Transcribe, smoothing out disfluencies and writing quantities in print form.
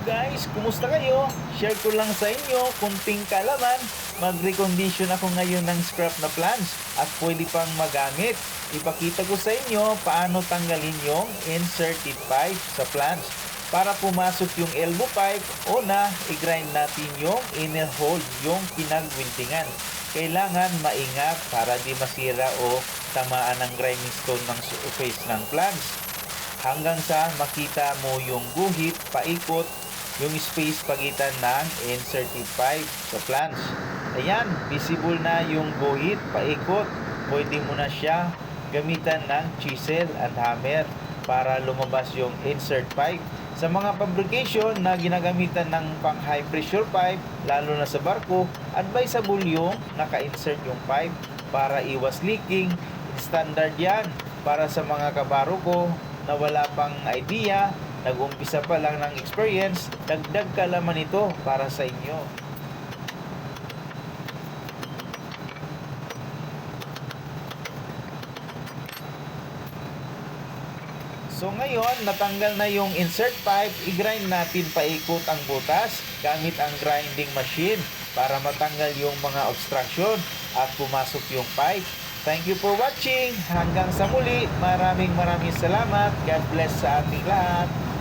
guys, kumusta kayo? Share ko lang sa inyo, kunting kalaman. Mag-recondition ako ngayon ng scrap na plants at pwede pang magamit. Ipakita ko sa inyo paano tanggalin yung inserted pipe sa plants. Para pumasok yung elbow pipe, una, i-grind natin yung inner hole, yung pinagwintingan. Kailangan maingat para di masira o tamaan ng grinding stone ng surface ng plants. Hanggang sa makita mo yung guhit, paikot, yung space pagitan ng inserted pipe sa flange. Ayan, visible na yung guhit, paikot. Pwede mo na siya gamitan ng chisel and hammer para lumabas yung insert pipe. Sa mga fabrication na ginagamitan ng pang high pressure pipe, lalo na sa barko, advisable yung naka-insert yung pipe para iwas leaking. Standard yan para sa mga kabarko na wala pang idea, nag-umpisa pa lang ng experience, dagdag kalaman ito para sa inyo. So ngayon, natanggal na yung insert pipe, i-grind natin paikot ang butas gamit ang grinding machine para matanggal yung mga obstruction at pumasok yung pipe. Thank you for watching. Hanggang sa muli, maraming salamat. God bless sa ating lahat.